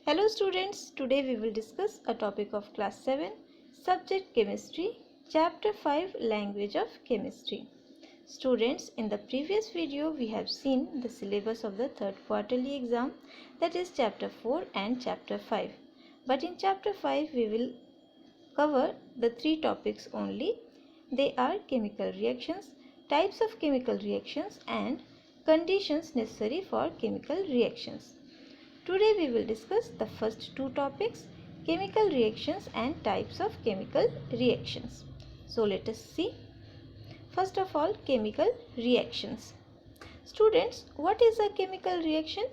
Hello students, today we will discuss a topic of class 7, subject chemistry, chapter 5, language of chemistry. Students, in the previous video we have seen the syllabus of the third quarterly exam, that is chapter 4 and chapter 5. But in chapter 5 we will cover the three topics only. They are chemical reactions, types of chemical reactions and conditions necessary for chemical reactions. Today we will discuss the first two topics, chemical reactions and types of chemical reactions. So let us see. First of all, chemical reactions. Students, what is a chemical reaction?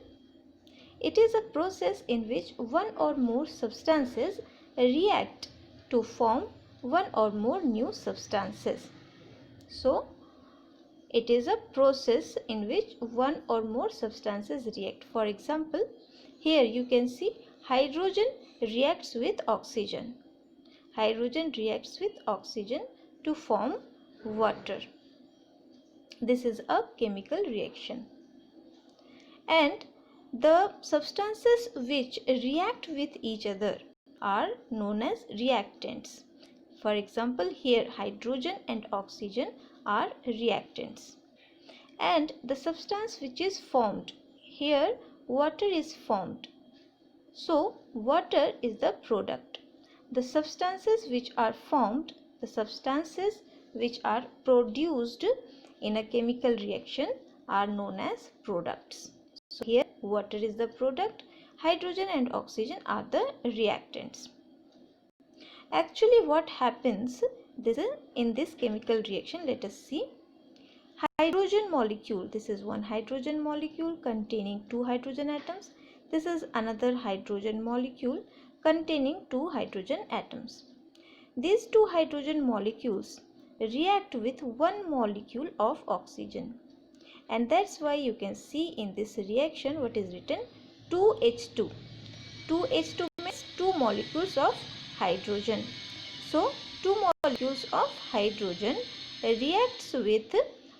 It is a process in which one or more substances react to form one or more new substances. So, it is a process in which one or more substances react. For example, here you can see hydrogen reacts with oxygen. Hydrogen reacts with oxygen to form water. This is a chemical reaction. And the substances which react with each other are known as reactants. For example, here hydrogen and oxygen are reactants. And the substance which is formed, here water is formed. So, water is the product. The substances which are formed, the substances which are produced in a chemical reaction are known as products. So, here water is the product, hydrogen and oxygen are the reactants. Actually, what happens in this chemical reaction, let us see. Hydrogen molecule, this is one hydrogen molecule containing two hydrogen atoms. This is another hydrogen molecule containing two hydrogen atoms. These two hydrogen molecules react with one molecule of oxygen, and that's why you can see in this reaction what is written 2H2. 2H2 means two molecules of hydrogen. So, two molecules of hydrogen reacts with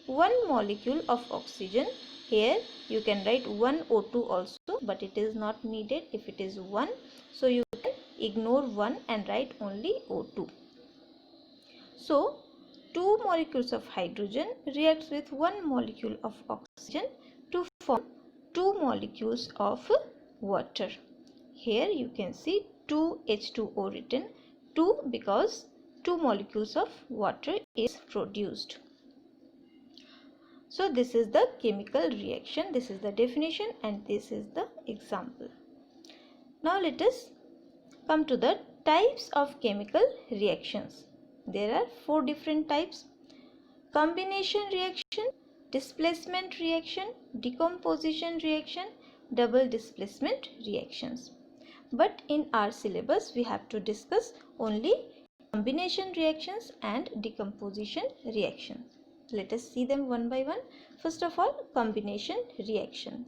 one molecule of oxygen. Here you can write 1O2 also, but it is not needed if it is 1. So, you can ignore 1 and write only O2. So, two molecules of hydrogen reacts with one molecule of oxygen to form two molecules of water. Here you can see 2H2O written, 2 because two molecules of water is produced. So this is the chemical reaction, this is the definition and this is the example. Now let us come to the types of chemical reactions. There are four different types: combination reaction, displacement reaction, decomposition reaction, double displacement reactions. But in our syllabus we have to discuss only combination reactions and decomposition reactions. Let us see them one by one. First of all, combination reaction.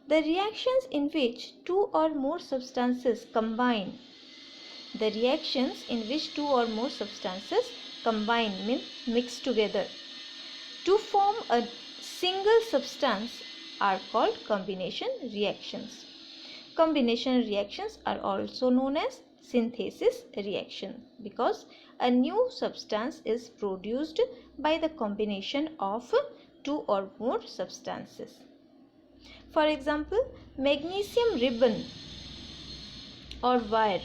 The reactions in which two or more substances combine. The reactions in which two or more substances combine, means mix together to form a single substance are called combination reactions. Combination reactions are also known as synthesis reaction because a new substance is produced by the combination of two or more substances. For example, magnesium ribbon or wire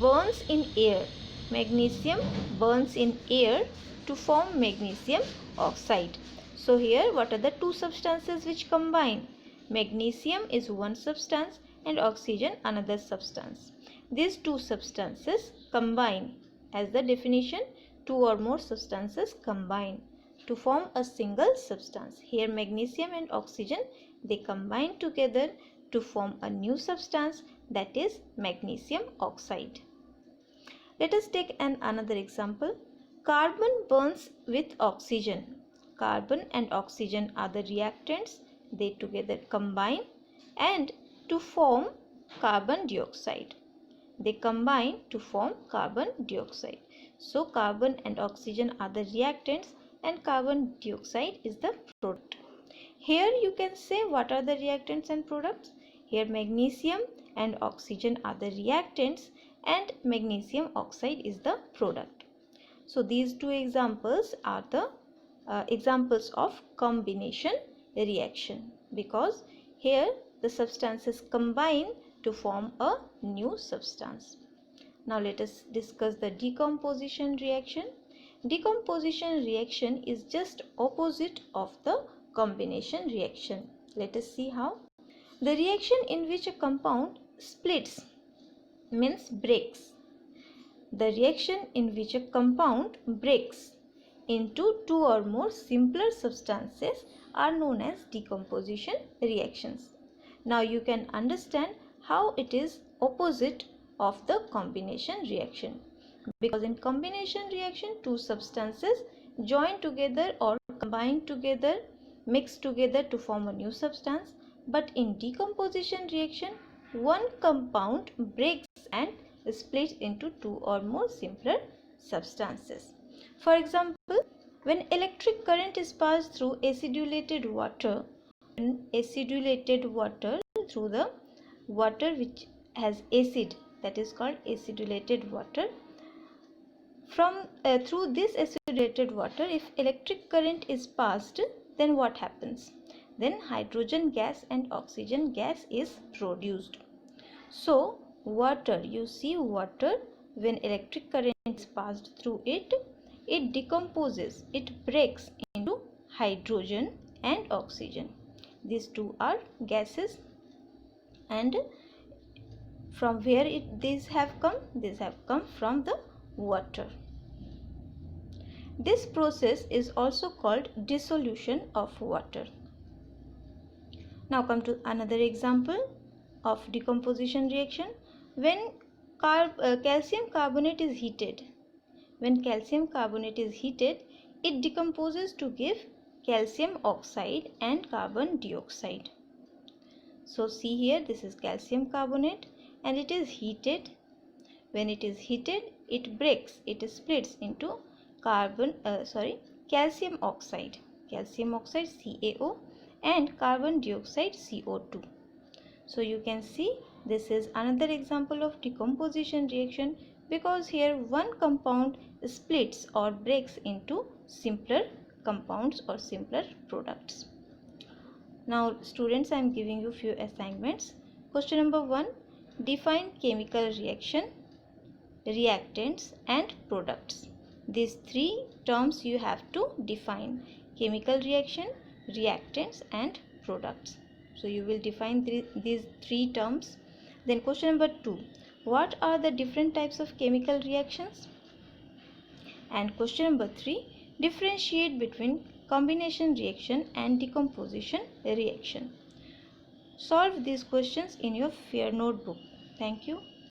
burns in air. Magnesium burns in air to form magnesium oxide. So here what are the two substances which combine? Magnesium is one substance and oxygen another substance. These two substances combine. As the definition, two or more substances combine to form a single substance. Here magnesium and oxygen, they combine together to form a new substance, that is magnesium oxide. Let us take another example. Carbon burns with oxygen. Carbon and oxygen are the reactants. They together combine and to form carbon dioxide. They combine to form carbon dioxide. So carbon and oxygen are the reactants and carbon dioxide is the product. Here you can say what are the reactants and products. Here magnesium and oxygen are the reactants and magnesium oxide is the product. So these two examples are the examples of combination reaction, because here the substances combine to form a new substance. Now let us discuss the decomposition reaction. Decomposition reaction is just opposite of the combination reaction. Let us see how. The reaction in which a compound splits means breaks. The reaction in which a compound breaks into two or more simpler substances are known as decomposition reactions. Now you can understand how it is opposite of the combination reaction, because in combination reaction two substances join together or combine together, mix together to form a new substance, but in decomposition reaction one compound breaks and splits into two or more simpler substances. For example, when electric current is passed through acidulated water, through the water which has acid, that is called acidulated water. Through this acidulated water, if electric current is passed, then what happens? Then hydrogen gas and oxygen gas is produced. So water, you see water, when electric current is passed through it, it decomposes, it breaks into hydrogen and oxygen. These two are gases, and from where these have come? These have come from the water. This process is also called dissolution of water. Now come to another example of decomposition reaction. When calcium carbonate is heated, it decomposes to give calcium oxide and carbon dioxide. So see here, this is calcium carbonate and it is heated. When it is heated, it breaks, it splits into calcium oxide CaO and carbon dioxide CO2. So you can see this is another example of decomposition reaction, because here one compound splits or breaks into simpler compounds or simpler products. Now students, I am giving you few assignments. Question number 1, define chemical reaction, reactants and products. These three terms you have to define: chemical reaction, reactants and products. So you will define these three terms. Then question number 2, what are the different types of chemical reactions? And question number 3, differentiate between combination reaction and decomposition reaction. Solve these questions in your fair notebook. Thank you.